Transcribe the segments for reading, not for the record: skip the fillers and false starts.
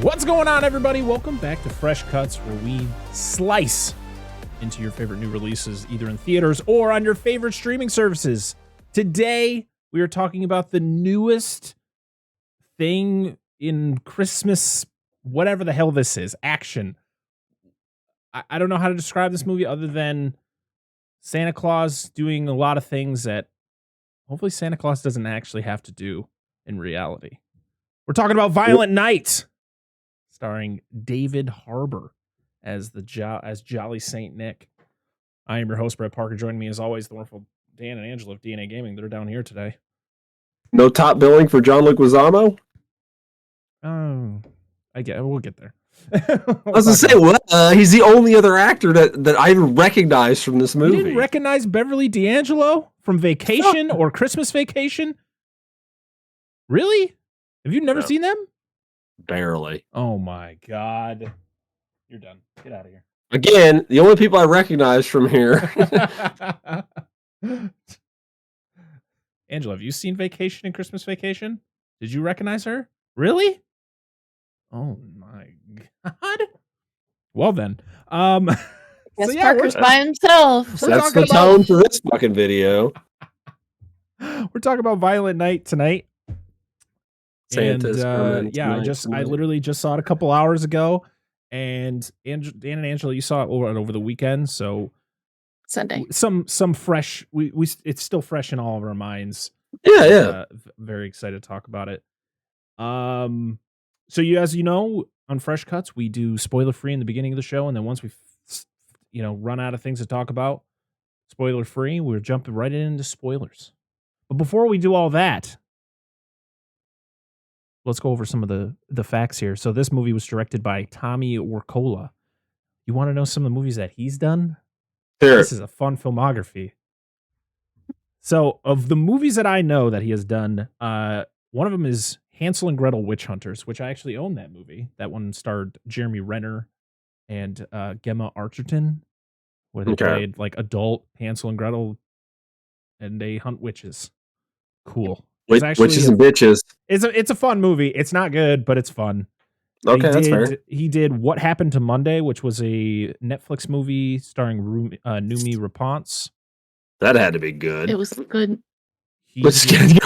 What's going on, everybody? Welcome back to Fresh Cuts, where we slice into your favorite new releases, either in theaters or on your favorite streaming services. Today, we are talking about the newest thing in Christmas, whatever the hell this is, action. I don't know how to describe this movie other than Santa Claus doing a lot of things that hopefully Santa Claus doesn't actually have to do in reality. We're talking about ViolentNight, starring David Harbour as Jolly Saint Nick. I am your host, Brett Parker. Joining me, as always, the wonderful Dan and Angela of DNA Gaming. They're down here today. No top billing for John Leguizamo? Oh, we'll get there. I was going to say, what? He's the only other actor that I recognize from this movie. You didn't recognize Beverly D'Angelo from Vacation or Christmas Vacation? Really? Have you never seen them? Barely. Oh my God. You're done. Get out of here. Again, the only people I recognize from here. Angela, have you seen Vacation and Christmas Vacation? Did you recognize her? Really? Oh my God. Well then. Yes, Parker's by himself. That's the tone for this fucking video. We're talking about ViolentNight tonight. Santa's and I literally just saw it a couple hours ago, and Dan and Angela, you saw it over the weekend, so Sunday. Some fresh. We it's still fresh in all of our minds. Yeah. Very excited to talk about it. So as you know, on Fresh Cuts, we do spoiler free in the beginning of the show, and then once we run out of things to talk about, spoiler free, we're jumping right into spoilers. But before we do all that, let's go over some of the facts here. So this movie was directed by Tommy Wirkola. You want to know some of the movies that he's done? Sure. This is a fun filmography. So of the movies that I know that he has done, one of them is Hansel and Gretel Witch Hunters, which I actually own that movie. That one starred Jeremy Renner and Gemma Arterton, where they played like adult Hansel and Gretel, and they hunt witches. Cool. Witches and bitches. It's a fun movie. It's not good, but it's fun. Okay, that's fair. He did What Happened to Monday, which was a Netflix movie starring Noomi Rapace. That had to be good. It was good. It was a good movie.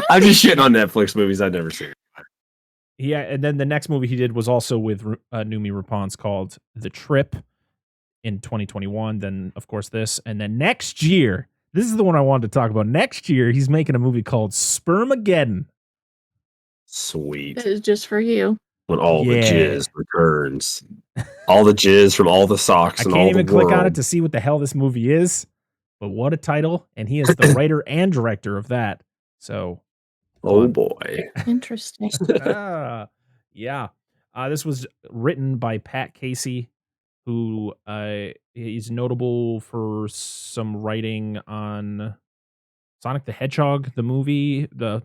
I'm just shitting on Netflix movies I've never seen. Yeah, and then the next movie he did was also with Noomi Rapace called The Trip in 2021. Then, of course, this. And then next year, this is the one I wanted to talk about. Next year, he's making a movie called Spermageddon. Sweet. That is just for you. When all the jizz returns. All the jizz from all the socks and all the world. I can't even click on it to see what the hell this movie is. But what a title. And he is the writer and director of that. So. Oh, boy. Interesting. Yeah. This was written by Pat Casey, who he's notable for some writing on Sonic the Hedgehog, the movie, the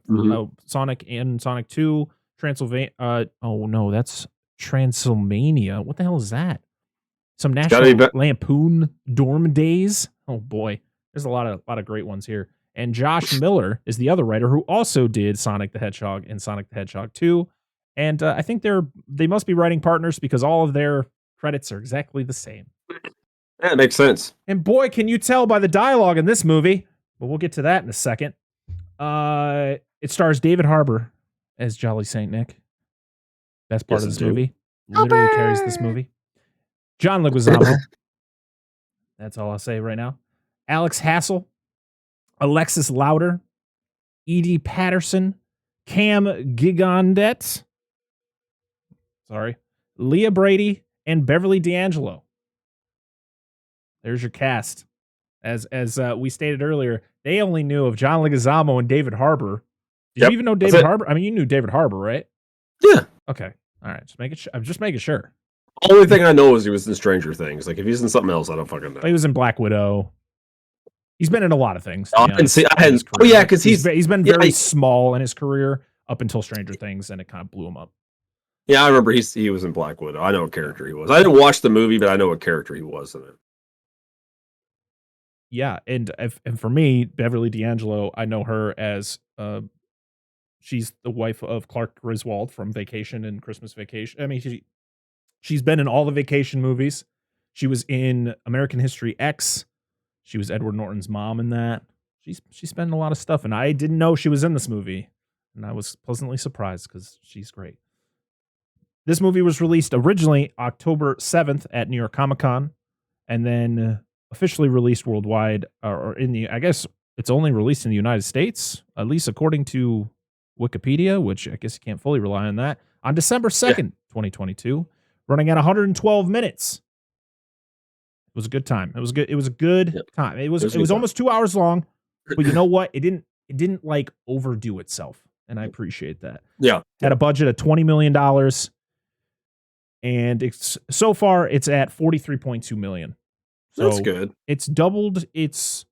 Sonic and Sonic 2, Transylvania. Oh no, that's Transylvania. What the hell is that? Some National Lampoon Dorm Days. Oh boy, there's a lot of great ones here. And Josh Miller is the other writer who also did Sonic the Hedgehog and Sonic the Hedgehog 2. And I think they must be writing partners because all of their credits are exactly the same. Yeah, it makes sense. And boy, can you tell by the dialogue in this movie. But we'll get to that in a second. It stars David Harbour as Jolly Saint Nick. Best part of this movie. Literally carries this movie. John Leguizamo. That's all I'll say right now. Alex Hassel. Alexis Louder. Edie Patterson. Cam Gigondet. Sorry. Leah Brady. And Beverly D'Angelo. There's your cast. As we stated earlier, they only knew of John Leguizamo and David Harbour. Did you even know David Harbour? I mean, you knew David Harbour, right? Yeah. Okay. All right. I'm just making sure. The only thing I know is he was in Stranger Things. Like, if he's in something else, I don't fucking know. He was in Black Widow. He's been in a lot of things. Because he's been very small in his career up until Stranger Things, and it kind of blew him up. Yeah, I remember he was in Black Widow. I know what character he was. I didn't watch the movie, but I know what character he was in it. Yeah, and for me, Beverly D'Angelo, I know her as she's the wife of Clark Griswold from Vacation and Christmas Vacation. I mean, she's been in all the Vacation movies. She was in American History X. She was Edward Norton's mom in that. She's been in a lot of stuff, and I didn't know she was in this movie, and I was pleasantly surprised because she's great. This movie was released originally October 7th at New York Comic Con, and then officially released worldwide, or I guess it's only released in the United States, at least according to Wikipedia, which I guess you can't fully rely on that, on December 2nd, 2022, running at 112 minutes. It was a good time. It was good. It was a good time. It was almost 2 hours long, but you know what? It didn't like overdo itself, and I appreciate that. Yeah. Had a budget of $20 million, and so far it's at $43.2 million. So that's good. It's doubled its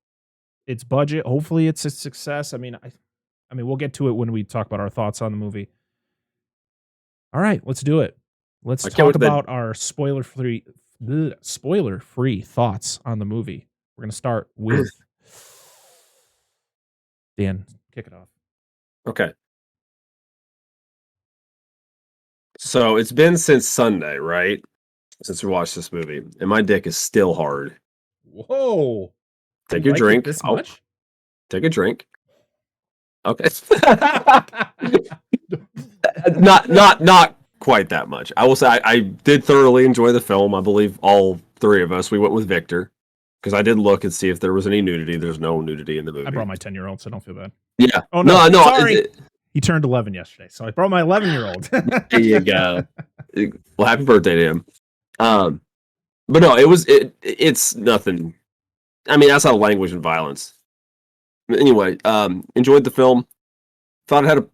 budget. Hopefully it's a success. I mean, we'll get to it when we talk about our thoughts on the movie. All right, let's do it. Let's talk about our spoiler-free thoughts on the movie. We're going to start with Dan. Kick it off. Okay. So it's been since Sunday, right? Since we watched this movie, and my dick is still hard. Whoa! Take your drink. This much? Take a drink. Okay. Not quite that much. I will say I did thoroughly enjoy the film. I believe all three of us. We went with Victor because I did look and see if there was any nudity. There's no nudity in the movie. I brought my 10-year-old, so don't feel bad. Yeah. Oh no! Sorry. He turned 11 yesterday, so I brought my 11-year-old. There you go. Well, happy birthday to him. But no, it's nothing. I mean, that's how language and violence. Anyway, enjoyed the film. Thought it had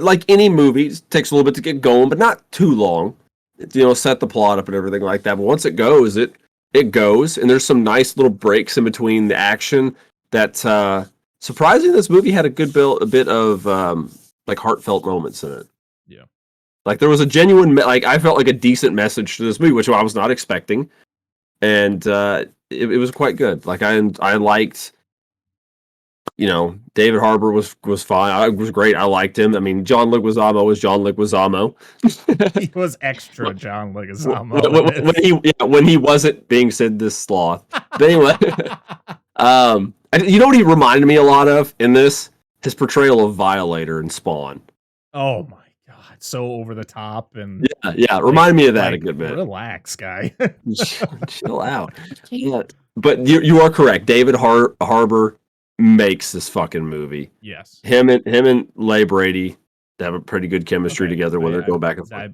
like any movie, it takes a little bit to get going, but not too long. Set the plot up and everything like that. But once it goes, it goes, and there's some nice little breaks in between the action that surprisingly, this movie had a bit of like heartfelt moments in it. Yeah. Like there was a genuine, I felt like a decent message to this movie, which I was not expecting. And it was quite good. Like I liked, David Harbour was fine. It was great. I liked him. I mean, John Leguizamo was John Leguizamo. He was extra John Leguizamo. When he wasn't being Sid the Sloth. But anyway, you know what he reminded me a lot of in this? His portrayal of Violator in Spawn. Oh my god, so over the top and yeah, reminded me of that a good bit. Relax, guy. Chill out. Yeah. But you are correct. David Harbour makes this fucking movie. Yes. Him and Leigh Brady have a pretty good chemistry together when they go back and forth.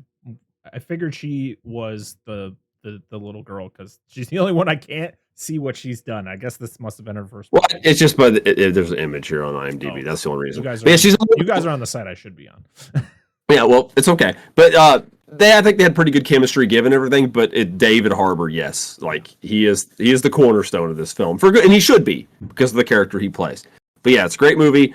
I figured she was the little girl because she's the only one I can't see what she's done. I guess this must have been her first. Well, it's just there's an image here on IMDb. That's the only reason. You guys are on the site I should be on. Yeah, well, it's okay. But I think they had pretty good chemistry given everything. But David Harbour, yes, like he is the cornerstone of this film for good, and he should be because of the character he plays. But yeah, it's a great movie.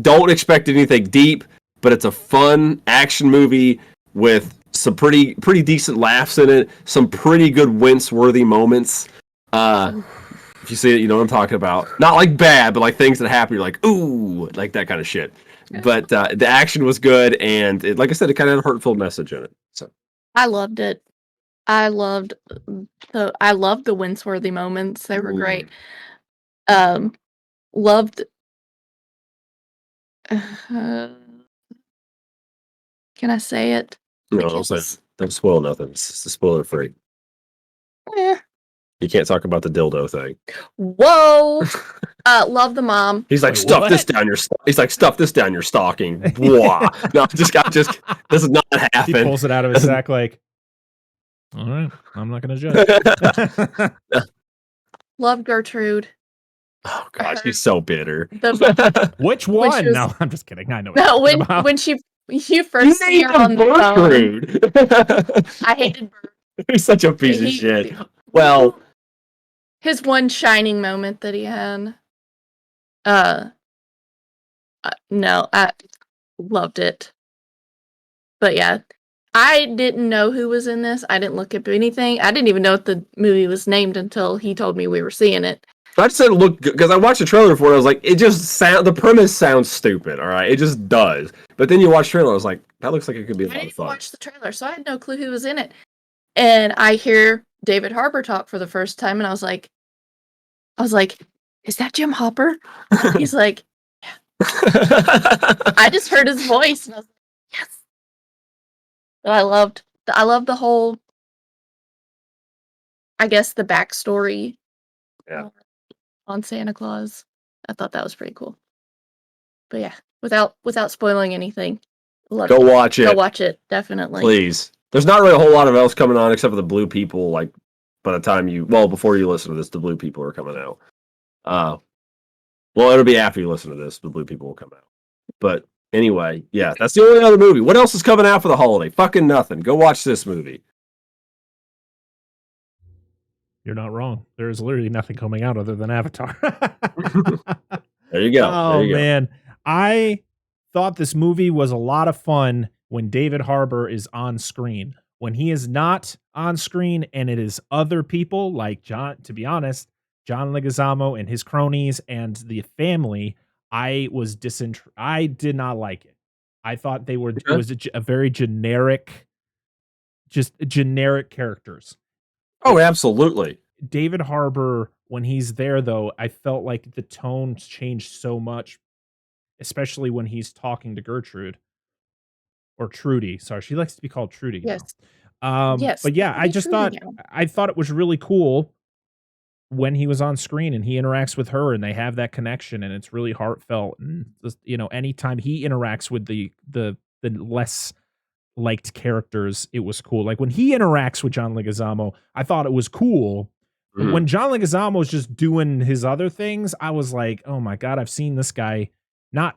Don't expect anything deep, but it's a fun action movie with some pretty decent laughs in it. Some pretty good wince-worthy moments. If you see it, you know what I'm talking about. Not like bad, but like things that happen. You're like, ooh, like that kind of shit. But the action was good, and like I said, it kind of had a heartfelt message in it. So I loved it. I loved the winceworthy moments. They were great. Loved. Can I say it? No, don't spoil nothing. It's spoiler free. Yeah. You can't talk about the dildo thing. Whoa! Love the mom. He's like, stuff this down your. He's like, stuff this down your stocking. Blah. No, just this is not happen. He pulls it out of his sack like, all right, I'm not gonna judge. Love Gertrude. Oh God, she's so bitter. Which one? No, I'm just kidding. I know. No, when you first see her on the phone. I hated Bert. He's such a piece of shit. Well, his one shining moment that he had. No, I loved it. But yeah, I didn't know who was in this. I didn't look up anything. I didn't even know what the movie was named until he told me we were seeing it. I just said look because I watched the trailer for it. I was like, the premise sounds stupid. All right, it just does. But then you watch the trailer, I was like, that looks like it could be a I lot of didn't fun. watch the trailer, so I had no clue who was in it. And I hear David Harbour talk for the first time, and I was like, is that Jim Hopper? He's like, I just heard his voice, and I was like, yes. But I loved the whole, I guess, the backstory on Santa Claus. I thought that was pretty cool. But yeah, without spoiling anything, Go watch it. Go watch it, definitely. Please. There's not really a whole lot of else coming on except for the Blue People. Like by the time before you listen to this, the Blue People are coming out. Well, it'll be after you listen to this, the Blue People will come out. But anyway, yeah, that's the only other movie. What else is coming out for the holiday? Fucking nothing. Go watch this movie. You're not wrong. There's literally nothing coming out other than Avatar. There you go. Oh, man. I thought this movie was a lot of fun when David Harbour is on screen. When he is not on screen and it is other people like John, to be honest, John Leguizamo and his cronies and the family, I did not like it. I thought it was a very generic characters. Oh, absolutely. David Harbour, when he's there, though, I felt like the tone changed so much, especially when he's talking to Gertrude or Trudy. Sorry, she likes to be called Trudy. Yes. Yes. But yeah, I thought it was really cool when he was on screen and he interacts with her and they have that connection and it's really heartfelt. And just, anytime he interacts with the less liked characters, it was cool. Like when he interacts with John Leguizamo, I thought it was cool. But when John Leguizamo was just doing his other things, I was like, oh my God, I've seen this guy, not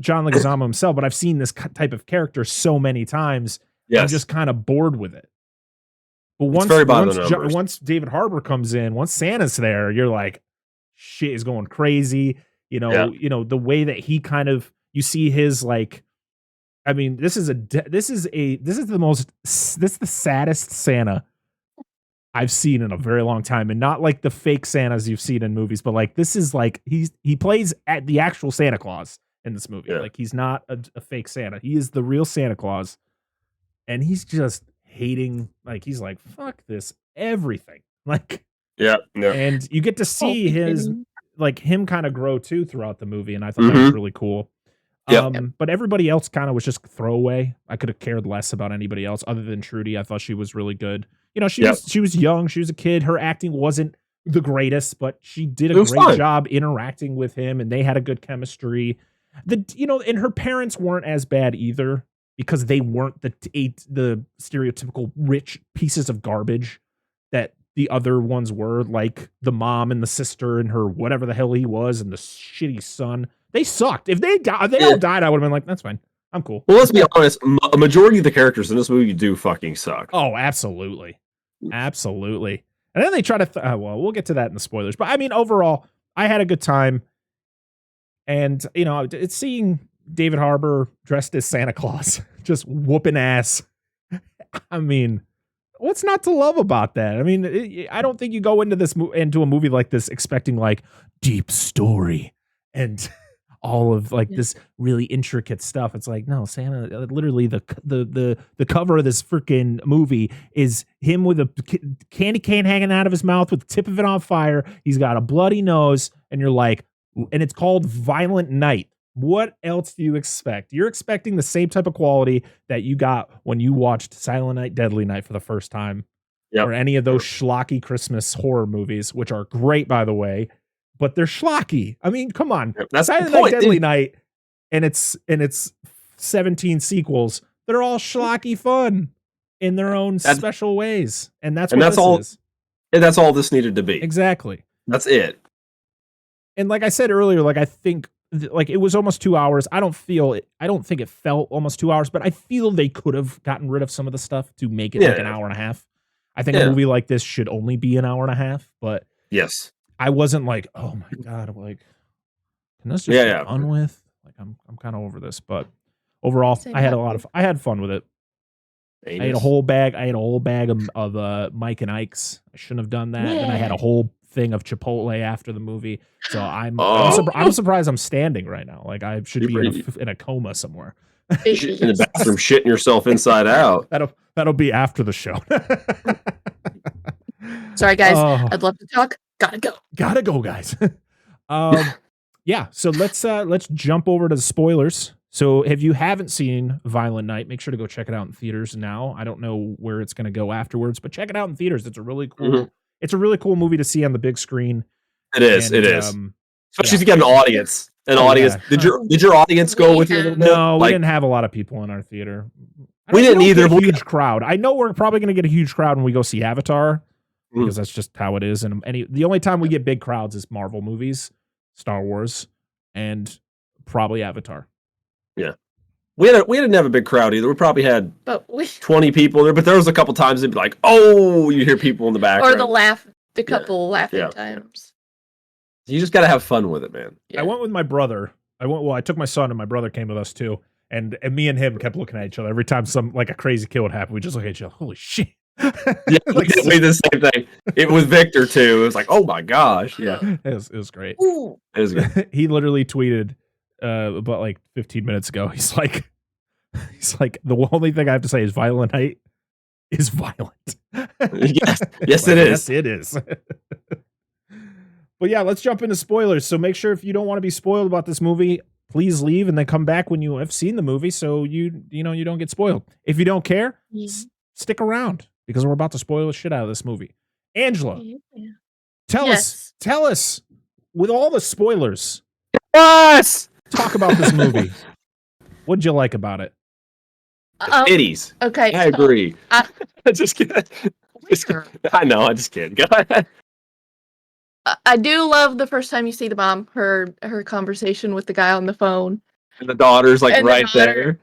John Leguizamo himself, but I've seen this type of character so many times. Yes. I'm just kind of bored with it. But once David Harbour comes in, once Santa's there, you're like, shit is going crazy. The way that he kind of, you see his like, I mean, this is the saddest Santa I've seen in a very long time, and not like the fake Santas you've seen in movies, but like this is like he plays at the actual Santa Claus in this movie. Like he's not a fake Santa; he is the real Santa Claus, and he's just hating. Like he's like, fuck this everything. Like and you get to see him kind of grow too throughout the movie, and I thought that was really cool. But everybody else kind of was just throwaway. I could have cared less about anybody else other than Trudy. I thought she was really good. She was young. She was a kid. Her acting wasn't the greatest, but she did a great job interacting with him, and they had a good chemistry. And her parents weren't as bad either because they weren't the stereotypical rich pieces of garbage that the other ones were, like the mom and the sister and her whatever the hell he was and the shitty son. They sucked. If they all died, I would have been like, that's fine. I'm cool. Well, let's be honest. A majority of the characters in this movie do fucking suck. Oh, absolutely. Absolutely. And then they try to, we'll get to that in the spoilers. But I mean, overall, I had a good time. And, it's seeing David Harbour dressed as Santa Claus, just whooping ass. I mean, what's not to love about that? I mean, I don't think you go into a movie like this expecting like deep story and all of like this really intricate stuff. It's like, no, Santa, literally the cover of this freaking movie is him with a candy cane hanging out of his mouth with the tip of it on fire. He's got a bloody nose, and you're like, and it's called Violent Night. What else do you expect? You're expecting the same type of quality that you got when you watched Silent Night, Deadly Night for the first time, or any of those schlocky Christmas horror movies, which are great, by the way. But they're schlocky. I mean, come on. That's Silent Night, Deadly Night, and it's 17 sequels. They're all schlocky fun in their own special ways, and that's all is. And that's all this needed to be. Exactly. That's it. And like I said earlier, like I think like it was almost 2 hours. I don't think it felt almost 2 hours, but I feel they could have gotten rid of some of the stuff to make it like an hour and a half. I think a movie like this should only be an hour and a half. But yes. I wasn't like, oh my God, like, can this just be done with? Like, I'm kind of over this, but overall, I had fun with it. I ate a whole bag of Mike and Ike's. I shouldn't have done that. And I had a whole thing of Chipotle after the movie. So I'm Oh. surprised I'm standing right now. Like I should be in a coma somewhere. In the bathroom, shitting yourself inside out. That'll be after the show. Sorry, guys. I'd love to talk. Gotta go, guys. Yeah. So let's jump over to the spoilers. So if you haven't seen Violent Night, make sure to go check it out in theaters now. I don't know where it's going to go afterwards, but check it out in theaters. It's a really cool. It's a really cool movie to see on the big screen. It is. Especially if you got an audience. Yeah. Did your audience go with you? No, we didn't have a lot of people in our theater. We didn't either. Huge crowd. I know we're probably going to get a huge crowd when we go see Avatar because that's just how it is. And the only time we get big crowds is Marvel movies, Star Wars, and probably Avatar. Yeah. We didn't have a big crowd either. We probably had 20 people there, but there was a couple times it'd be like, oh, you hear people in the background. Or the couple laughing times. You just got to have fun with it, man. Yeah. I went with my brother. I took my son and my brother came with us too. And me and him kept looking at each other. Every time a crazy kill would happen, we just look at each other. Holy shit. Yeah, we did the same thing. It was Victor too. It was like, oh my gosh. Yeah. It was great. Ooh. It was good. He literally tweeted about like 15 minutes ago. He's like, the only thing I have to say is Violent Night is violent. Yes, it is. Yes, it is. But yeah, let's jump into spoilers. So make sure if you don't want to be spoiled about this movie, please leave and then come back when you have seen the movie so you don't get spoiled. If you don't care, stick around because we're about to spoil the shit out of this movie. Angela, tell us with all the spoilers. Yes! Talk about this movie. What'd you like about it? Titties. Okay. I agree. Just kidding. I know, I just kidding. Go ahead. I do love the first time you see the mom, her conversation with the guy on the phone. And the daughter's there.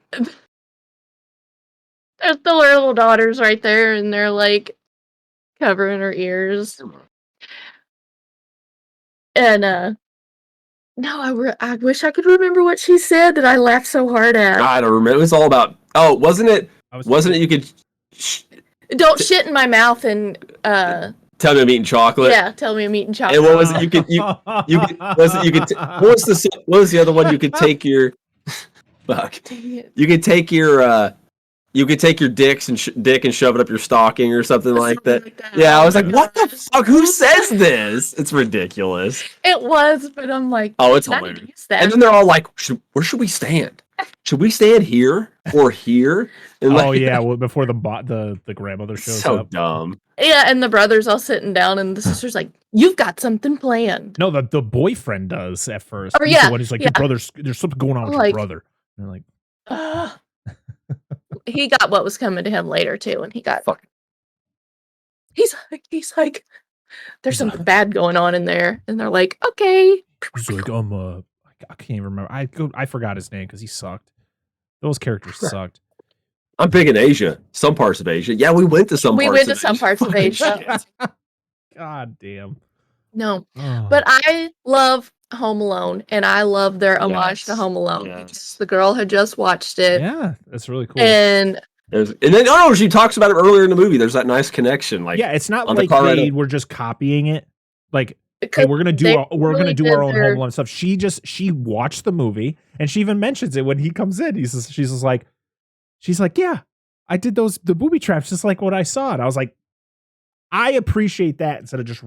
There's the little daughters right there, and they're like covering her ears. And no, I wish I could remember what she said that I laughed so hard at. I don't remember. It was all about. Oh, wasn't it? You could. Don't shit in my mouth and. Tell me I'm eating chocolate. Yeah, tell me I'm eating chocolate. And what was it? What was the other one? You could take your. Fuck. You could take your. You could take your dick and shove it up your stocking or something like that. Yeah, I was like, what the fuck? Who says this? It's ridiculous. It was, but I'm like, oh, it's hilarious. And then they're all like, where should we stand? Should we stand here or here? And before the grandmother shows up. So dumb. Yeah, and the brother's all sitting down, and the sister's like, "You've got something planned." No, the boyfriend does at first. Oh, yeah. He's like, your brother's. There's something going on with your brother. And they're like, he got what was coming to him later too, and he got. He's like, there's something bad going on in there, and they're like, okay. He's like, I can't remember. I forgot his name because he sucked. Those characters sucked. I'm big in Asia. Some parts of Asia. Yeah, we went to some parts of Asia. God damn. No. But I love Home Alone, and I love their homage to Home Alone. Yes. The girl had just watched it. Yeah, that's really cool. And then she talks about it earlier in the movie. There's that nice connection. Like, yeah, it's not like they were just copying it. Like, hey, we're gonna do our own Home Alone stuff. She watched the movie, and she even mentions it when he comes in. She's like, yeah, I did the booby traps just like what I saw. And I was like, I appreciate that instead of just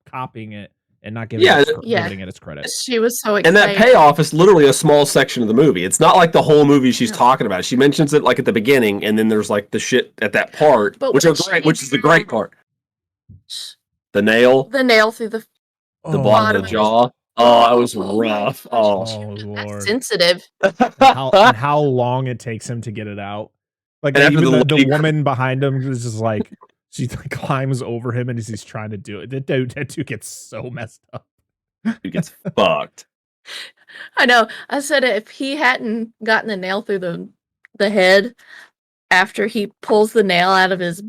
copying it and not giving it its credit. She was so excited. And that payoff is literally a small section of the movie. It's not like the whole movie she's talking about. She mentions it like at the beginning, and then there's like the shit at that part, which is the great part. The nail through the bottom of the jaw. Oh, that was rough. Oh, Lord. Sensitive. how long it takes him to get it out. Like, even the woman behind him is just like, she climbs over him and he's trying to do it. That dude gets so messed up. He gets fucked. I know. I said if he hadn't gotten the nail through the head after he pulls the nail out of his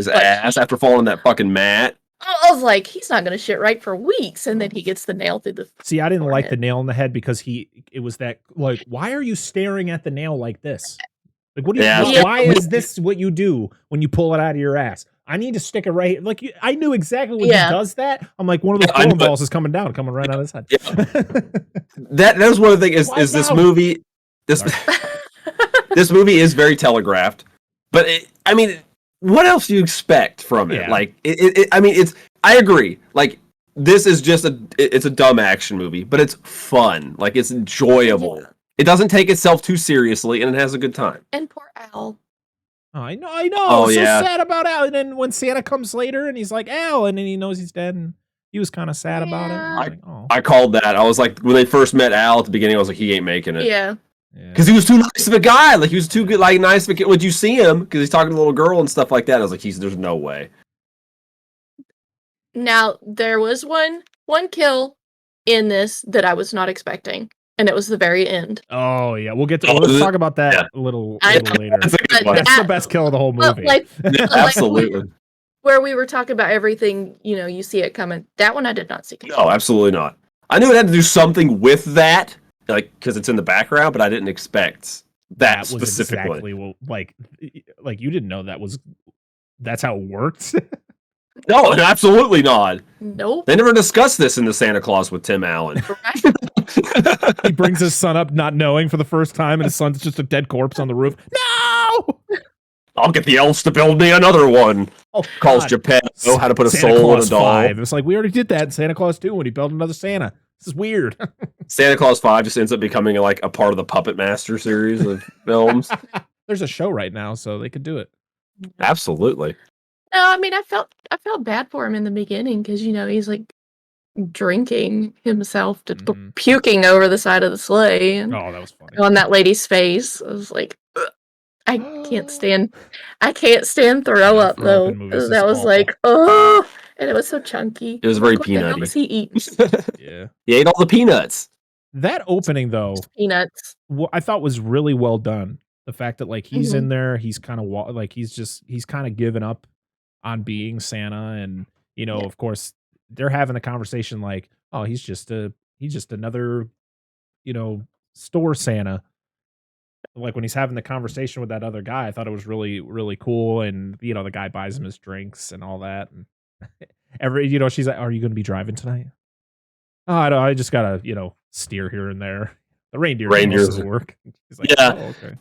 ass after falling that fucking mat. I was like, he's not going to shit right for weeks, and then he gets the nail through the. See, I didn't like the nail in the head because it was that, like, why are you staring at the nail like this? Like, what do you? Why is this what you do when you pull it out of your ass? I need to stick it right here. Like, I knew exactly when Yeah. he does that. I'm like, one of those I bowling knew it. balls is coming down, coming right out of his head. That was one of the things is this down? movie. This this movie is very telegraphed, but I mean, what else do you expect from it? Yeah. Like, I mean, it's. I agree. Like, this is just it's a dumb action movie, but it's fun. Like, it's enjoyable. Yeah. It doesn't take itself too seriously, and it has a good time. And poor Al. Oh, I know. Oh, So yeah. sad about Al. And then when Santa comes later and he's like, Al, and then he knows he's dead, and he was kind of sad about it. Yeah. I was like, oh. I called that. I was like, when they first met Al at the beginning, I was like, he ain't making it. Yeah. Because he was too nice of a guy. Like, he was too good, like, nice of a kid. Would you see him? Because he's talking to a little girl and stuff like that. I was like, there's no way. Now, there was one kill in this that I was not expecting, and it was the very end. Oh, yeah. We'll get to let's talk about that a little later. That's a good one. That's the best kill of the whole movie. Absolutely. Where we were talking about everything, you see it coming. That one I did not see coming. No, absolutely not. I knew it had to do something with that, like, because it's in the background, but I didn't expect that was specifically. exactly what, like you didn't know that's how it worked. No, absolutely not. Nope. They never discussed this in the Santa Claus with Tim Allen. He brings his son up not knowing for the first time, and his son's just a dead corpse on the roof. No! I'll get the elves to build me another one. Oh, Calls God. Geppetto how to put a Santa soul in a Claus doll. 5. It's like, we already did that in Santa Claus 2 when he built another Santa. This is weird. Santa Claus 5 just ends up becoming like a part of the Puppet Master series of films. There's a show right now, so they could do it. Absolutely. No, I mean, I felt bad for him in the beginning because he's like drinking himself to puking over the side of the sleigh and Oh, that was funny. on that lady's face. I was like, ugh. I can't stand throw up throw up though. in movies is That was awful. like, oh, and it was so chunky. It was very What the hell peanutty. was he eating? Yeah. He ate all the peanuts. That opening, though, Peanuts. I thought was really well done. The fact that, like, he's Mhm. in there, he's kind of he's kind of given up on being Santa, and Yeah. of course they're having a conversation like, oh, he's just another store Santa. Like, when he's having the conversation with that other guy, I thought it was really, really cool, and the guy buys him his drinks and all that, and she's like, are you going to be driving tonight? Oh, I just gotta steer here and there. The reindeers doesn't work. He's like, Yeah. oh, okay.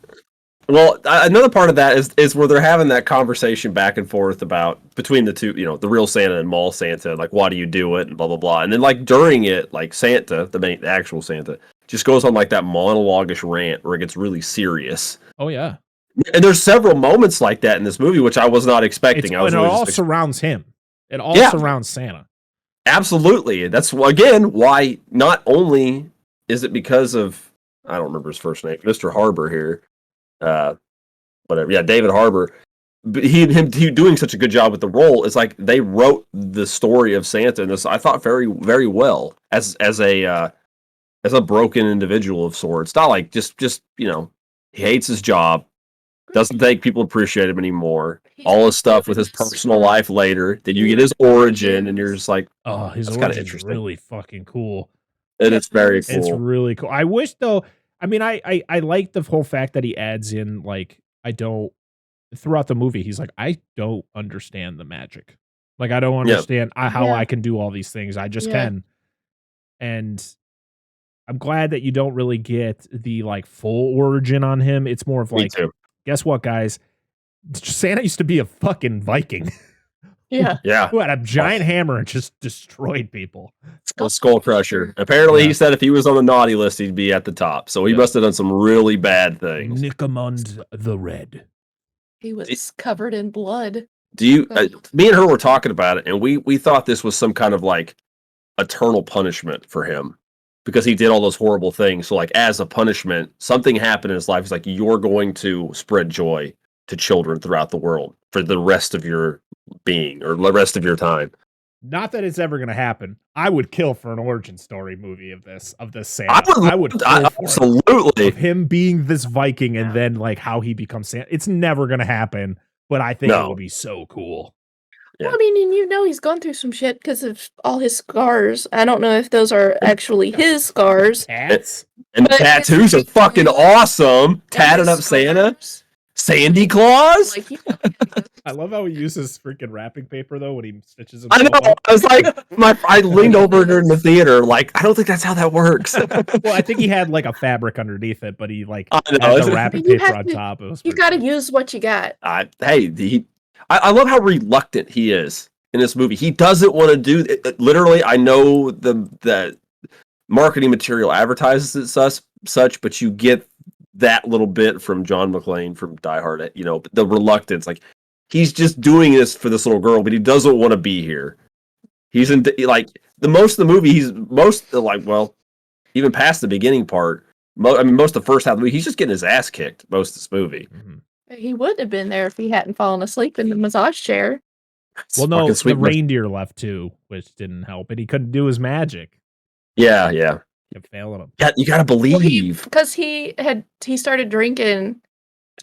Well, another part of that is where they're having that conversation back and forth about between the two, the real Santa and mall Santa, like, why do you do it and blah blah blah. And then, like, during it, like, Santa, the actual Santa, just goes on like that monologue-ish rant where it gets really serious. Oh yeah. And there's several moments like that in this movie, which I was not expecting. And it really all just surrounds him. It all Yeah. surrounds Santa. Absolutely. That's, again, why not only is it because of, I don't remember his first name, Mr. Harbour here, whatever. Yeah, David Harbour. But him doing such a good job with the role. It's like they wrote the story of Santa in this, I thought, very, very well as a broken individual of sorts. Not like just he hates his job, doesn't think people appreciate him anymore. All his stuff with his personal life later. Then you get his origin, and you're just like, Oh, his That's kinda origin's interesting. really fucking cool. and it's very cool. It's really cool. I wish, though. I mean, I like the whole fact that he adds in, like, throughout the movie, he's like, I don't understand the magic. Like, I don't understand how Yeah. I can do all these things. I just Yeah. can. And I'm glad that you don't really get the, like, full origin on him. It's more of Me like, too. guess what, guys? Santa used to be a fucking Viking Yeah. Yeah. who had a giant hammer and just destroyed people. Skull Crusher. Apparently, Yeah. he said if he was on the naughty list, he'd be at the top. So he Yeah. must have done some really bad things. Nicomund the Red. He was covered in blood. Do you? Me and her were talking about it, and we thought this was some kind of like eternal punishment for him because he did all those horrible things. So, like, as a punishment, something happened in his life. It's like, you're going to spread joy to children throughout the world for the rest of your being or the rest of your time. Not that it's ever going to happen. I would kill for an origin story movie of this Santa. I would kill for it. Absolutely. Of him being this Viking and then, like, how he becomes Santa. It's never going to happen, but I think it would be so cool. Yeah. Well, I mean, and he's gone through some shit because of all his scars. I don't know if those are actually his scars. Tats? And the But tattoos are fucking awesome. Tatted his up Santa. scars. Sandy Claus? Like, I love how he uses freaking wrapping paper though when he stitches I himself know. up. I was like, I leaned over during the theater, like, I don't think that's how that works. Well, I think he had like a fabric underneath it, but he like I had know. the wrapping You paper have on to- top. It was you pretty got to cool. use what you got. I love how reluctant he is in this movie. He doesn't want to do literally. I know the marketing material advertises it such, but you get that little bit from John McClane from Die Hard. You know, the reluctance, like he's just doing this for this little girl, but he doesn't want to be here. He's in like the most of the movie. He's even past the beginning part. Most of the first half of the movie, he's just getting his ass kicked most of this movie. Mm-hmm. He wouldn't have been there if he hadn't fallen asleep in the massage chair. Well, no, Fucking sweet the reindeer left too, which didn't help, and he couldn't do his magic. Yeah. Kept failing him. Yeah, you gotta believe. Because he started drinking.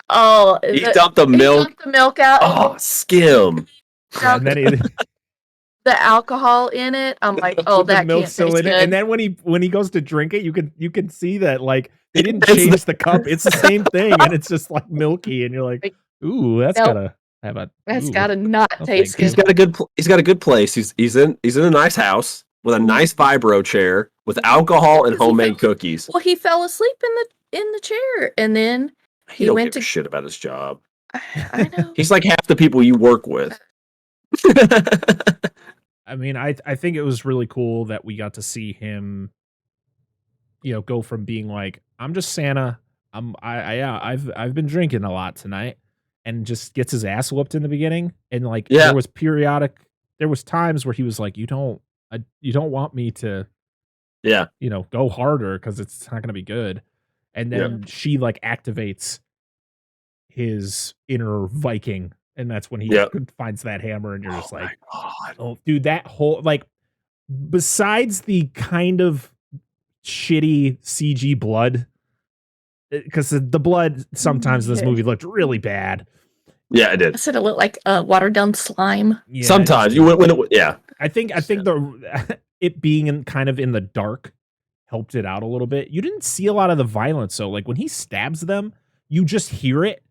Oh, He dumped the milk. Dumped the milk out. Oh, skim. And then he, the alcohol in it. I'm like, oh, with the that milk can't still taste in good. it. And then when he goes to drink it, you can see that like they didn't It's change the cup. It's the same thing, and it's just like milky, and you're like, ooh, that's Nope. gotta have a. That's ooh. gotta not No, taste thank you. good. He's got a good place. He's in a nice house with a nice vibro chair with alcohol and Because he homemade fell- cookies. Well, he fell asleep in the chair, and then He don't went give a to- shit about his job. I know. He's like half the people you work with. I mean, I think it was really cool that we got to see him, go from being like, I'm just Santa. I've been drinking a lot tonight, and just gets his ass whooped in the beginning. And like, Yeah. there was times where he was like, you don't want me to, Yeah. go harder because it's not going to be good. And then she like activates his inner Viking, and that's when he finds that hammer, and you're just Oh like, my God. oh, dude, that whole like, besides the kind of shitty CG blood, because the blood sometimes in this movie looked really bad. Yeah, it did. I said it looked like watered down slime. Yeah, Sometimes I think the it being kind of in the dark helped it out a little bit. You didn't see a lot of the violence, so like when he stabs them, you just hear it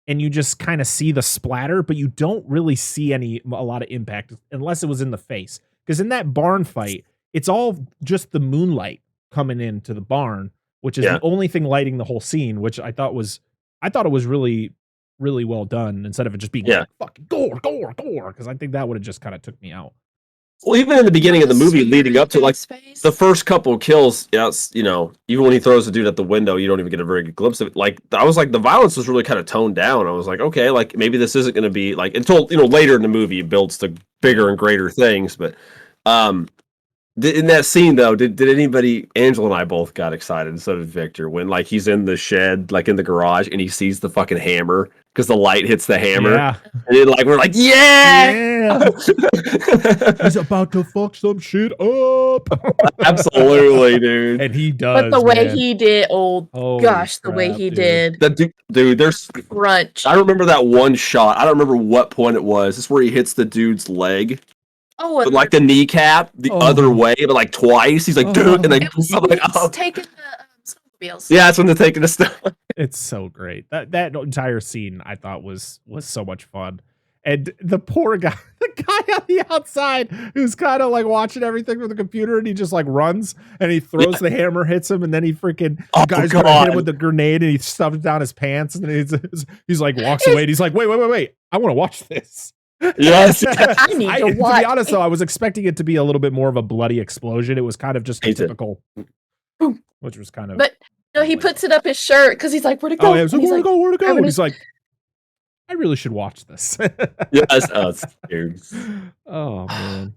and you just kind of see the splatter, but you don't really see a lot of impact unless it was in the face. Because in that barn fight, it's all just the moonlight coming into the barn, which is the only thing lighting the whole scene, which I thought it was really, really well done, instead of it just being like, fucking gore, because I think that would have just kind of took me out. Well, even in the beginning of the movie, leading up to like the first couple of kills, even when he throws the dude at the window, you don't even get a very good glimpse of it. Like, I was like, the violence was really kind of toned down. I was like, okay, like maybe this isn't going to be like, until later in the movie it builds to bigger and greater things. But in that scene though, did anybody? Angela and I both got excited, and so did Victor, when like he's in the shed, like in the garage, and he sees the fucking hammer because the light hits the hammer, and then like we're like, yeah! He's about to fuck some shit up. Absolutely, dude. And he does. But the way man. he did, Holy gosh, the way crap, he dude. did. That dude, there's Crunch. I remember that one shot. I don't remember what point it was. This is where he hits the dude's leg. Oh, But like the kneecap the other way, but like twice. He's like, dude, and then I'm like, oh. taking the snowmobiles. Yeah, that's when they're taking the stuff. It's so great. That entire scene I thought was so much fun. And the poor guy, the guy on the outside who's kind of like watching everything from the computer, and he just like runs and he throws the hammer, hits him, and then he freaking the guy's gonna hit him with the grenade, and he stuffs down his pants, and then he's like walks away, and he's like, wait, I want to watch this. Yes. I need to watch. To be honest, though, I was expecting it to be a little bit more of a bloody explosion. It was kind of just a typical, which was kind of. But no, he puts it up his shirt because he's like, "Where'd it go?" Oh, yeah, where to go? And he's like, I really should watch this. Yes, it's weird. Oh man!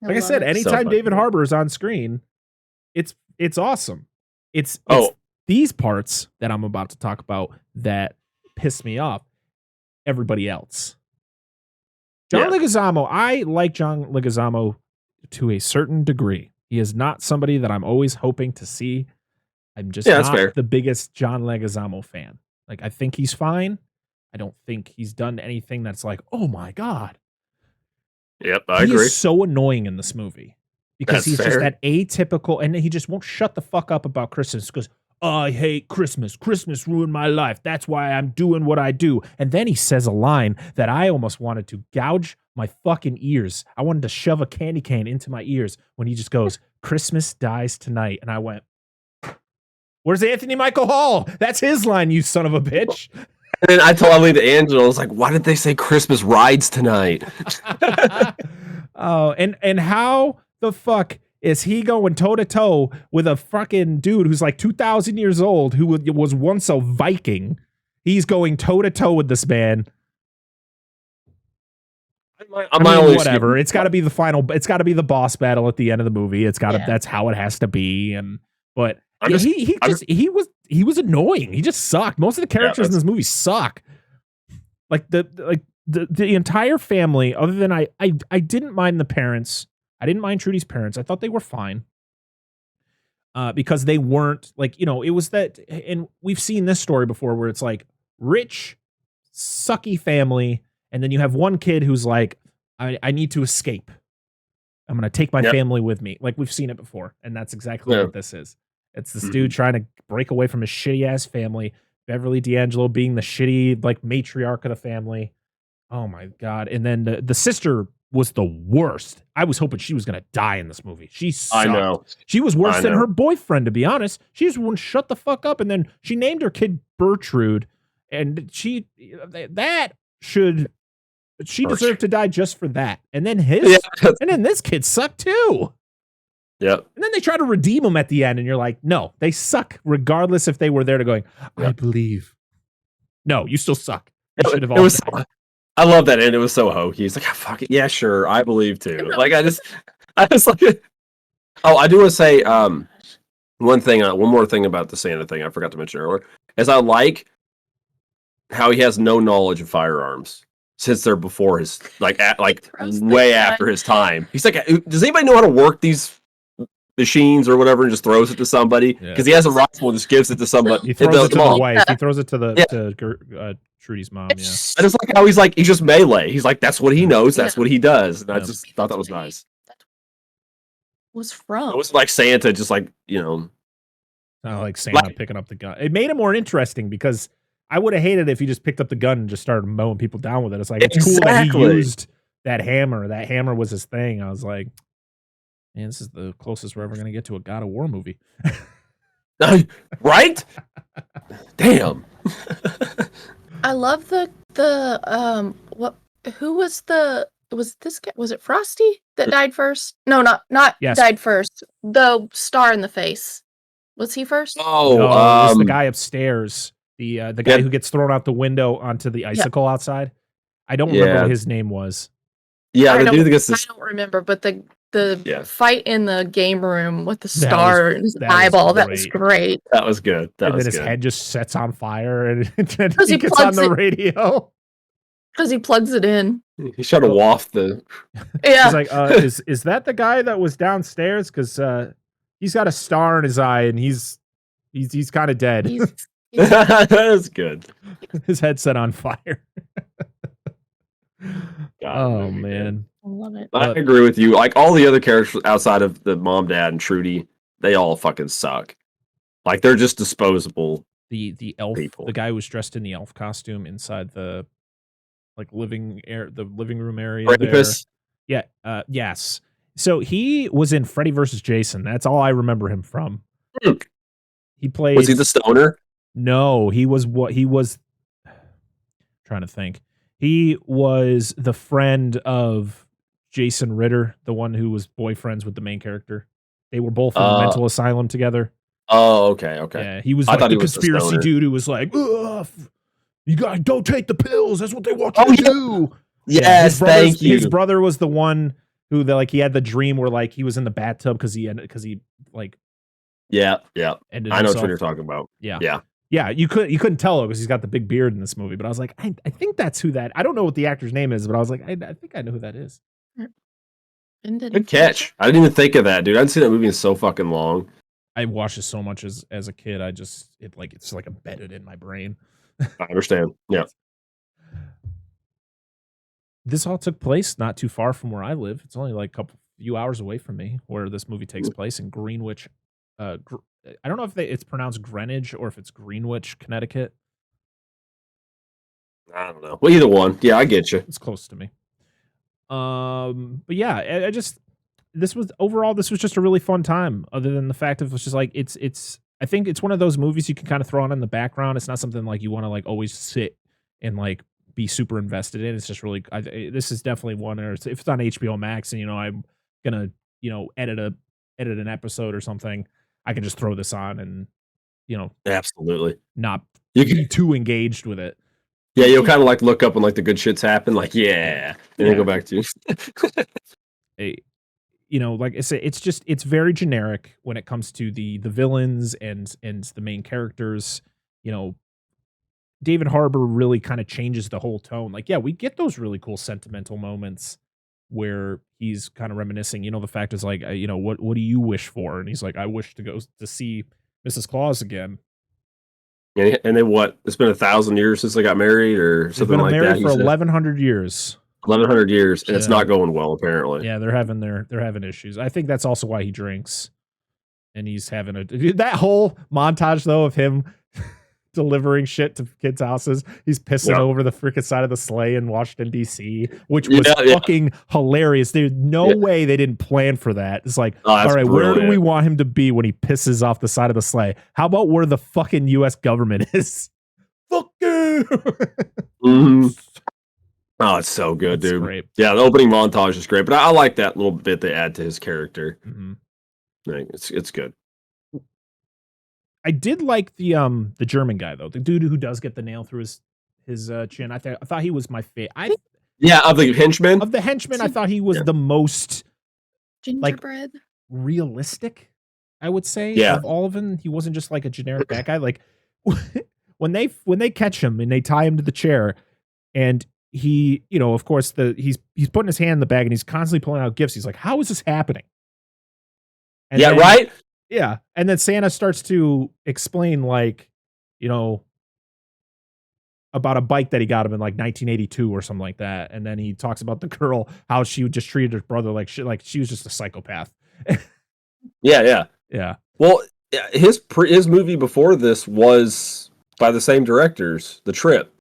Like I said, anytime So David funny. Harbour is on screen, it's awesome. It's these parts that I'm about to talk about that piss me off. Everybody else. John Leguizamo, I like John Leguizamo to a certain degree. He is not somebody that I'm always hoping to see. I'm just not the biggest John Leguizamo fan. Like, I think he's fine. I don't think he's done anything that's like, oh my God. Yep, I agree. agree. He's so annoying in this movie because he's just that atypical, and he just won't shut the fuck up about Christmas. He goes, I hate Christmas. Christmas ruined my life. That's why I'm doing what I do. And then he says a line that I almost wanted to gouge my fucking ears. I wanted to shove a candy cane into my ears when he just goes, Christmas dies tonight. And I went, where's Anthony Michael Hall? That's his line, you son of a bitch. And then I told to Angela, I was like, why did they say Christmas rides tonight? Oh, and how the fuck is he going toe-to-toe with a fucking dude who's like 2,000 years old who was once a Viking? He's going toe-to-toe with this man. Whatever. It's got to be the final. It's got to be the boss battle at the end of the movie. It's got to. That's how it has to be. But he was annoying. He just sucked. Most of the characters in this movie suck. Like the entire family. Other than I didn't mind the parents. I didn't mind Trudy's parents. I thought they were fine. Because they weren't like, it was that, and we've seen this story before where it's like rich, sucky family. And then you have one kid who's like, I need to escape. I'm going to take my family with me. Like we've seen it before. And that's exactly what this is. It's this dude trying to break away from his shitty ass family. Beverly D'Angelo being the shitty like matriarch of the family. Oh my God. And then the sister was the worst. I was hoping she was going to die in this movie. She sucked. I know. She was worse than her boyfriend, to be honest. She just wouldn't shut the fuck up. And then she named her kid Bertrude. And she deserved to die just for that. And then this kid sucked too. Yep. And then they try to redeem him at the end, and you're like, no, they suck regardless if they were there to going, I believe. No, you still suck. You should have all died. I love that, and it was so hokey. He's like, fuck it, yeah, sure, I believe too. Like I just like. Oh, I do want to say one more thing about the Santa thing I forgot to mention earlier is I like how he has no knowledge of firearms since they're before his way after his time. He's like, does anybody know how to work these machines or whatever and just throws it to somebody? Because he has a rifle and just gives it to somebody. He throws it to the wife. He throws it to Trudy's mom. Yeah. I just like how he's just melee. He's like, that's what he knows. That's what he does. And I just thought that was nice. Was from. It was like Santa, just like, like Santa picking up the gun. It made it more interesting because I would have hated it if he just picked up the gun and just started mowing people down with it. It's like, it's cool that he used that hammer. That hammer was his thing. I was like, man, this is the closest we're ever going to get to a God of War movie. Right? Damn. I love was it Frosty that died first? No, not died first. The star in the face. Was he first? Oh, it was the guy upstairs. The guy who gets thrown out the window onto the icicle outside. I don't remember what his name was. Yeah, I don't remember, but the fight in the game room with the star and his eyeball, that was great. That was good. And then his head just sets on fire and he gets on the radio. Because he plugs it in. He's trying to waft the... Yeah. He's like, is that the guy that was downstairs? Because he's got a star in his eye and he's kind of dead. That's good. His head's set on fire. God, man. I love it. I agree with you. Like all the other characters outside of the mom, dad, and Trudy, they all fucking suck. Like they're just disposable. The elf people. The guy who was dressed in the elf costume inside the living room area there. Yeah, yes. So he was in Freddy vs. Jason. That's all I remember him from. He played. Was he the stoner? No, he was trying to think. He was the friend of Jason Ritter, the one who was boyfriends with the main character. They were both in the mental asylum together. Oh, okay. Yeah, he was like the conspiracy dude who was like, you guys don't take the pills. That's what they want you to do. Yes, thank you. His brother was the one who he had the dream where he was in the bathtub because he Yeah. ended I know himself. what you're talking about. Yeah, you couldn't tell it because he's got the big beard in this movie. But I was like, I think that's who that. I don't know what the actor's name is, but I was like, I think I know who that is. Good catch. I didn't even think of that, dude. I hadn't seen that movie in so fucking long. I watched it so much as a kid. It's like embedded in my brain. I understand. Yeah. This all took place not too far from where I live. It's only like few hours away from me, where this movie takes place in Greenwich, I don't know if it's pronounced Greenwich or if it's Greenwich, Connecticut. I don't know. Well, either one. Yeah, I get you. It's close to me. But yeah, I just this was just a really fun time. Other than the fact of it's just like it's I think it's one of those movies you can kind of throw on in the background. It's not something like you want to like always sit and like be super invested in. It's just really this is definitely one. Or if it's on HBO Max and I'm gonna edit an episode or something, I can just throw this on and absolutely not you be too engaged with it. Yeah, you'll kind of like look up when like the good shits happen, like and then go back to like I say, it's very generic when it comes to the villains and the main characters. David Harbour really kind of changes the whole tone. Like, yeah, we get those really cool sentimental moments where he's kind of reminiscing. The fact is like, what do you wish for? And he's like, I wish to go to see Mrs. Claus again. And then what? It's been 1,000 years since they got married, or something like that. They've been married for 1,100 years. 1,100 years, and it's not going well, apparently. Yeah, they're having issues. I think that's also why he drinks, and he's having that whole montage though of him delivering shit to kids' houses. He's pissing over the freaking side of the sleigh in Washington D.C., which was fucking hilarious. There's no way they didn't plan for that. It's like, all right, where do we want him to be when he pisses off the side of the sleigh? How about where the fucking U.S. government is? Fuck you. Mm-hmm. Oh, it's so good, dude. Great. Yeah, the opening montage is great, but I like that little bit they add to his character. Mm-hmm. It's good. I did like the German guy though, the dude who does get the nail through his chin. I thought he was my favorite. Of the henchmen. Of the henchmen, I thought he was the most gingerbread realistic. I would say of all of them, he wasn't just like a generic bad guy. Like when they catch him and they tie him to the chair, and he, of course, he's putting his hand in the bag and he's constantly pulling out gifts. He's like, how is this happening? And right. Yeah. And then Santa starts to explain like, about a bike that he got him in like 1982 or something like that. And then he talks about the girl, how she just treated her brother like shit, like she was just a psychopath. Yeah. Well, his movie before this was by the same directors, The Trip.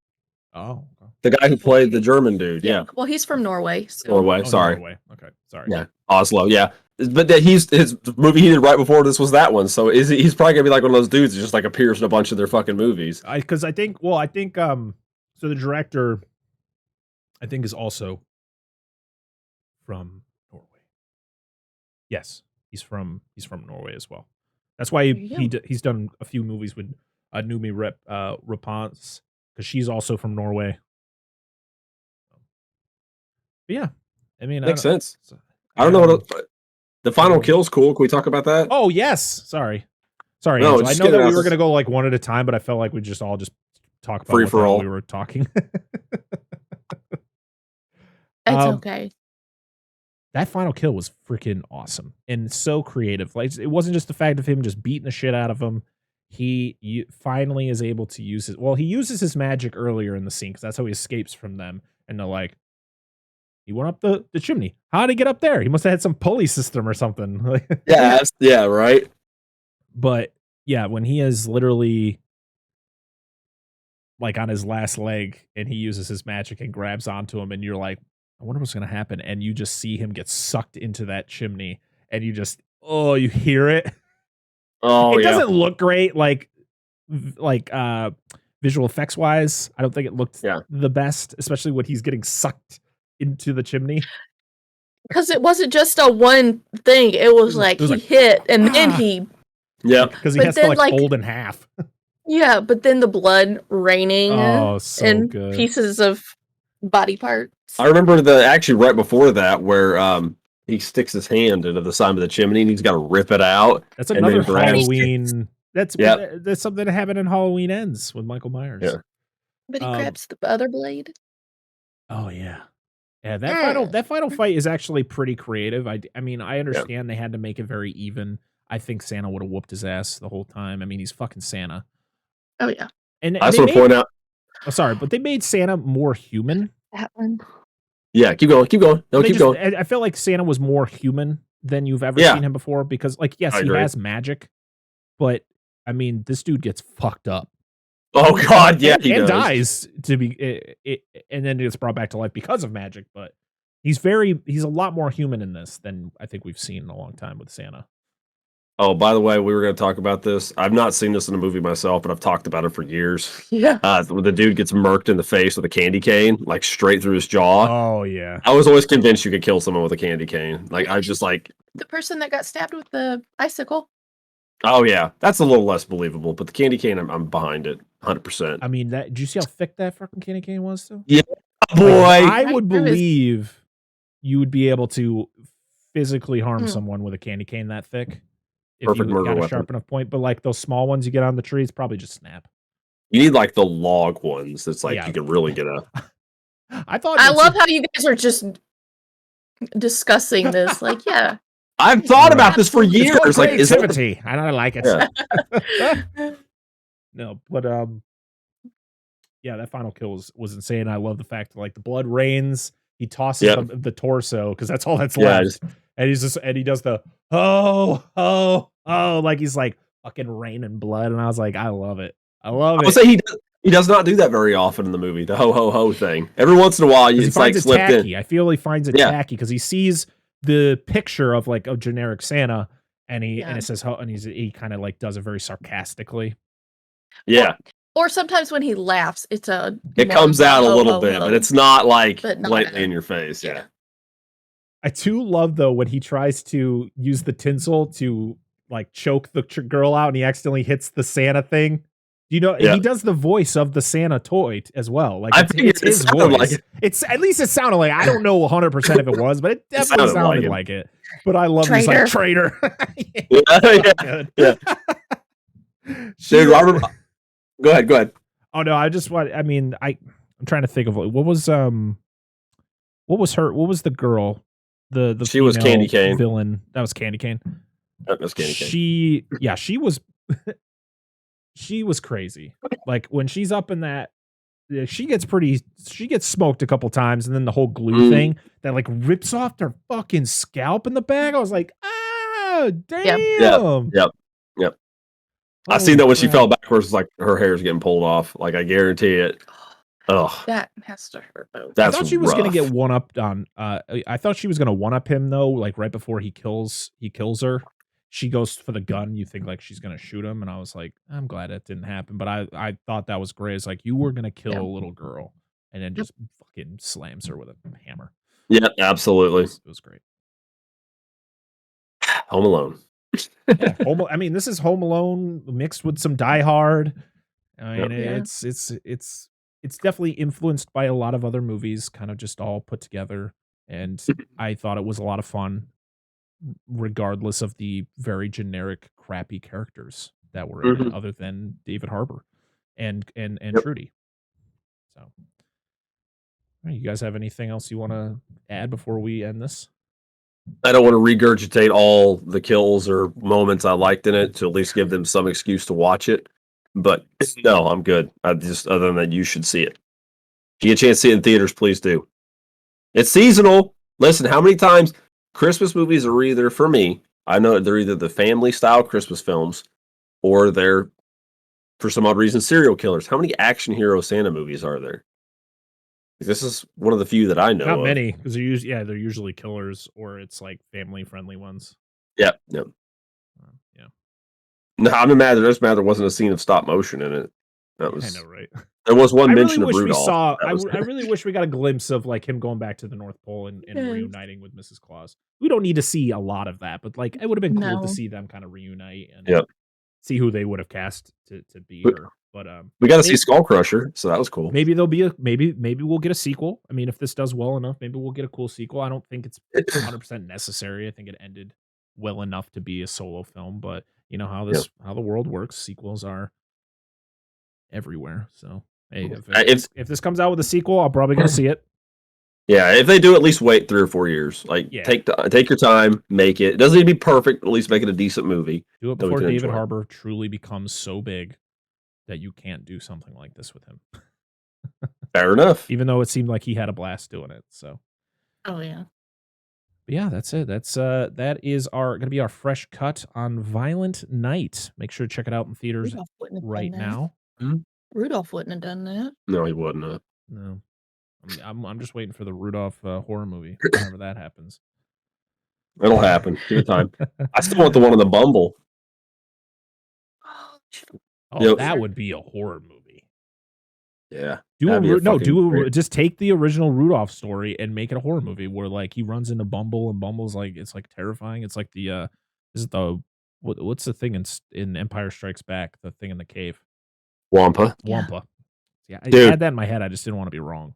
Oh. The guy who played the German dude. Yeah. Well, he's from Norway. So. Norway. Sorry. Norway. Okay. Sorry. Yeah. Oslo. Yeah. But that his movie he did right before this was that one. So he's probably gonna be like one of those dudes that just like appears in a bunch of their fucking movies. I think so the director I think is also from Norway. Yes, he's from Norway as well. That's why he's done a few movies with Noomi Rapace because she's also from Norway. But yeah, I mean, makes sense. I don't know what the final kill's cool. Can we talk about that? Oh yes, sorry. No, I know that we were gonna go like one at a time, but I felt like we just talk about free for all. We were talking. It's okay. That final kill was freaking awesome and so creative. Like it wasn't just the fact of him just beating the shit out of him. He finally is able to use it. Well, he uses his magic earlier in the scene because that's how he escapes from them. And they're like, he went up the chimney. How did he get up there? He must have had some pulley system or something. Yeah, right. But yeah, when he is literally like on his last leg and he uses his magic and grabs onto him and you're like, I wonder what's going to happen. And you just see him get sucked into that chimney and you just, you hear it. Oh, it doesn't look great. Like visual effects wise, I don't think it looked the best, especially when he's getting sucked into the chimney. Because it wasn't just a one thing. It was like he hit and then he. Yeah. Because he has to like fold in half. Yeah, but then the blood raining and pieces of body parts. I remember actually right before that where he sticks his hand into the side of the chimney and he's got to rip it out. That's another Halloween. That's something that happened in Halloween Ends with Michael Myers. Yeah. But he grabs the other blade. Oh yeah. Yeah, that final fight is actually pretty creative. I mean, I understand they had to make it very even. I think Santa would have whooped his ass the whole time. I mean, he's fucking Santa. Oh yeah. And I just want to point out. Oh, sorry, but they made Santa more human. That one. Yeah, keep going. No, keep going. I felt like Santa was more human than you've ever seen him before because, like, yes, he has magic, but I mean, this dude gets fucked up. Oh God, yeah, he and does. dies to be, and then gets brought back to life because of magic. But he's a lot more human in this than I think we've seen in a long time with Santa. Oh, by the way, we were going to talk about this. I've not seen this in a movie myself, but I've talked about it for years. Yeah. When the dude gets murked in the face with a candy cane, like straight through his jaw. Oh yeah. I was always convinced you could kill someone with a candy cane. Like I was just like, The person that got stabbed with the icicle. oh yeah, that's a little less believable. But the candy cane, I'm behind it, 100%. I mean, did you see how thick that fucking candy cane was? Though? Yeah, boy. I would believe you would be able to physically harm someone with a candy cane that thick. If Perfect you murder got a weapon. sharp enough point, but like those small ones you get on the trees, probably just snap. You need like the log ones. That's like you can really get a. I love how you guys are just discussing this. Like, yeah, I've thought about this for years. Like, is creativity? I don't like it. Yeah. No, but yeah, that final kill was insane. I love the fact that like the blood rains. He tosses the torso because that's all that's left, and he does the oh, like he's like fucking raining blood, and I was like, I love it. I would say he does not do that very often in the movie. The ho ho ho thing. Every once in a while, it's like slipped tacky. in. I feel he finds it tacky because he sees the picture of like a generic Santa, and and it says and he kind of like does it very sarcastically. Yeah. Or sometimes when he laughs, it comes out a little bit, but it's not like blatantly in your face. Yeah. I too love though when he tries to use the tinsel to like choke the girl out, and he accidentally hits the Santa thing. You know, he does the voice of the Santa toy as well. Like it's his voice. Like it's at least it sounded like, I don't know 100% if it was, but it definitely sounded like it. But I love this like traitor. Yeah. Dude, Robert. Go ahead. Oh no, I'm trying to think of what was the girl? The she was Candy Cane villain. That was Candy Cane. That was Candy Cane. She was she was crazy. Like when she's up in that, she gets smoked a couple times, and then the whole glue thing that like rips off her fucking scalp in the back. I was like, damn. Yep. I seen that when she fell backwards, like her hair's getting pulled off. Like I guarantee it. Oh, that has to hurt. I thought she was gonna get one upped on. I thought she was gonna one up him though. Like right before he kills her, she goes for the gun. You think like she's gonna shoot him, and I was like, I'm glad that didn't happen. But I thought that was great. It's like you were gonna kill a little girl, and then just fucking slams her with a hammer. Yeah, absolutely. It was great. Home Alone. I mean, this is Home Alone mixed with some Die Hard. I mean, it's definitely influenced by a lot of other movies, kind of just all put together. And I thought it was a lot of fun, regardless of the very generic, crappy characters that were in it, other than David Harbour and Trudy. So, all right, you guys have anything else you want to add before we end this? I don't want to regurgitate all the kills or moments I liked in it to at least give them some excuse to watch it. But no, I'm good. Other than that, you should see it. If you get a chance to see it in theaters, please do. It's seasonal. Listen, how many times Christmas movies are either, for me, I know they're either the family style Christmas films or they're, for some odd reason, serial killers. How many action hero Santa movies are there? This is one of the few that I know. Not many, because they're usually killers, or it's like family friendly ones. Yep. Yeah. No, I'm mad. There's mad there wasn't a scene of stop motion in it. That was. I know, right? There was one mention of Rudolph. I really wish we got a glimpse of like him going back to the North Pole and reuniting with Mrs. Claus. We don't need to see a lot of that, but like it would have been cool to see them kind of reunite and see who they would have cast to be her. But we got to see Skull Crusher, so that was cool. Maybe there'll be maybe we'll get a sequel. I mean, if this does well enough, maybe we'll get a cool sequel. I don't think it's 100% necessary. I think it ended well enough to be a solo film, but you know how the world works. Sequels are everywhere. So hey, if this comes out with a sequel, I'm probably gonna see it. Yeah, if they do, at least wait 3 or 4 years. Like take your time, make it. It doesn't need to be perfect. At least make it a decent movie. Do it before David Harbour truly becomes so big that you can't do something like this with him. Fair enough. Even though it seemed like he had a blast doing it. So. Oh yeah. But yeah, that's it. That is gonna be our fresh cut on Violent Night. Make sure to check it out in theaters Rudolph wouldn't have right done that. now. Rudolph wouldn't have done that. No, he wouldn't have. No, I'm just waiting for the Rudolph horror movie whenever that happens. It'll happen. Give it time. I still want the one on the Bumble. Oh, Yep. that would be a horror movie. Yeah. Just take the original Rudolph story and make it a horror movie where like he runs into Bumble and Bumble's like it's like terrifying. It's like the what's the thing in Empire Strikes Back? The thing in the cave. Wampa. Wampa. Yeah, I Dude. had that in my head. I just didn't want to be wrong.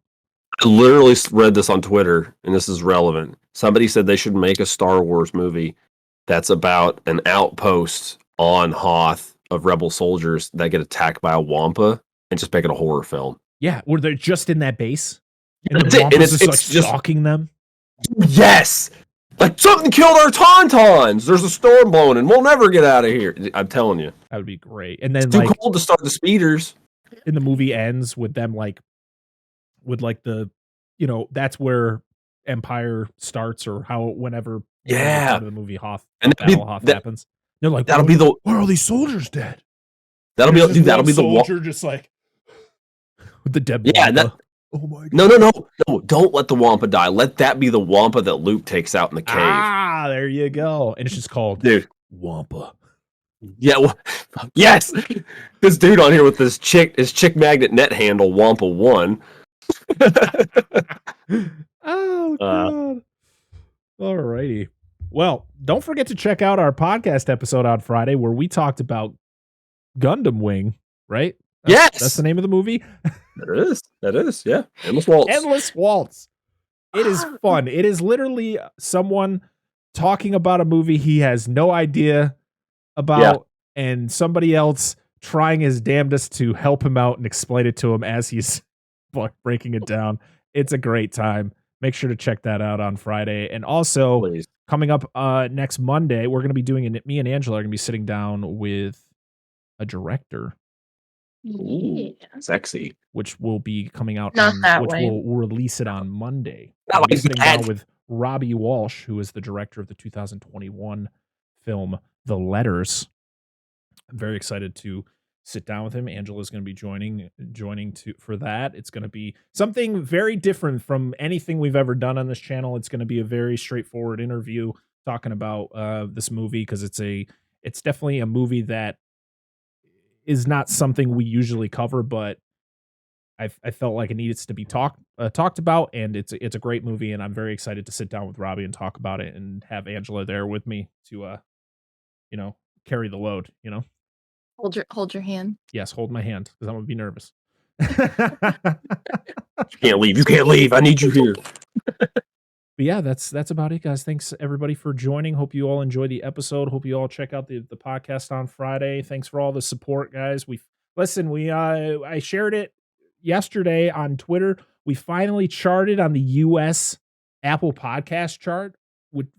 I literally read this on Twitter, and this is relevant. Somebody said they should make a Star Wars movie that's about an outpost on Hoth of rebel soldiers that get attacked by a Wampa, and just make it a horror film. Yeah, where they're just in that base, and That's the it, and Wampa's it's just like just stalking them. Yes, like something killed our tauntauns. There's a storm blowing, and we'll never get out of here. I'm telling you, That would be great. And then it's too like cold to start the speeders. in the movie ends with them like with like the that's where Empire starts or whenever Yeah. part of the movie Hoth And Battle Hoth happens. They're like, that'll be the why are all these soldiers dead? that'll be that'll be the soldier just like with the dead Yeah, Wampa. Oh my god. No, don't let the Wampa die. Let that be the Wampa that Luke takes out in the cave. Ah, there you go. And it's just called Dude. Wampa. Yeah, yes. This dude on here with his chick magnet net handle Wampa 1. Oh god. Alrighty. Well, don't forget to check out our podcast episode on Friday where we talked about Gundam Wing, right? That's the name of the movie. That is, yeah. Endless Waltz. Endless Waltz. It is fun. It is literally someone talking about a movie he has no idea about, and somebody else trying his damnedest to help him out and explain it to him as he's breaking it down. It's a great time. Make sure to check that out on Friday. And also, Please. coming up next Monday, we're going to be doing me and Angela are going to be sitting down with a director. Ooh, sexy. Which will be coming out we'll release it on Monday. Not We'll be like sitting that. down with Robbie Walsh, who is the director of the 2021 film The Letters. I'm very excited to sit down with him. Angela's going to be joining for that. It's going to be something very different from anything we've ever done on this channel. It's going to be a very straightforward interview talking about this movie because it's definitely a movie that is not something we usually cover, but I felt like it needs to be talked about, and it's a great movie, and I'm very excited to sit down with Robbie and talk about it, and have Angela there with me to carry the load. Hold your hand. Yes, hold my hand because I'm gonna be nervous. You can't leave. I need you here. But yeah, that's about it, guys. Thanks everybody for joining. Hope you all enjoy the episode. Hope you all check out the podcast on Friday. Thanks for all the support, guys. I shared it yesterday on Twitter. We finally charted on the US Apple Podcast chart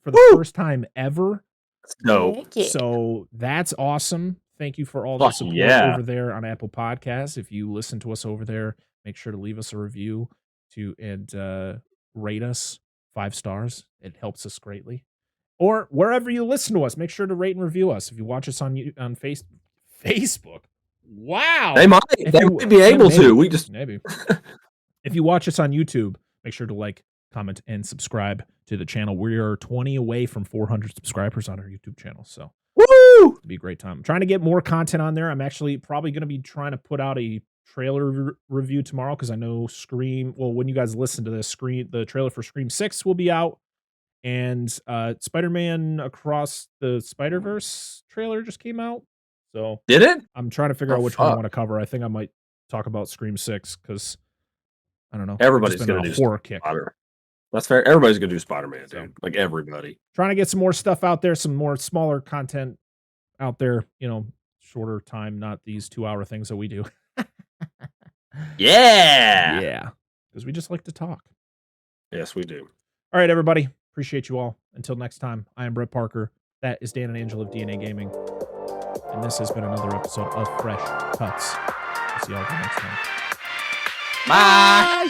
for the first time ever. No. So that's awesome. Thank you for all the support over there on Apple Podcasts. If you listen to us over there, make sure to leave us a review and rate us 5 stars. It helps us greatly. Or wherever you listen to us, make sure to rate and review us. If you watch us on Facebook. Wow. They might be able to. We just maybe. If you watch us on YouTube, make sure to like, comment, and subscribe to the channel. We are 20 away from 400 subscribers on our YouTube channel. So woo! It'll be a great time. I'm trying to get more content on there. I'm actually probably going to be trying to put out a trailer review tomorrow because I know when you guys listen to this, the trailer for Scream 6 will be out, and Spider-Man Across the Spider-Verse trailer just came out. So did it? I'm trying to figure out which one I want to cover. I think I might talk about Scream 6 because I don't know. Everybody's going to do horror kick. That's fair. Everybody's going to do Spider-Man, dude. Like everybody. Trying to get some more stuff out there, some more smaller content out there, shorter time, not these 2-hour things that we do. Yeah. Because we just like to talk. Yes, we do. All right, everybody. Appreciate you all. Until next time, I am Brett Parker. That is Dan and Angela of DNA Gaming. And this has been another episode of Fresh Cuts. I'll see y'all next time. Bye.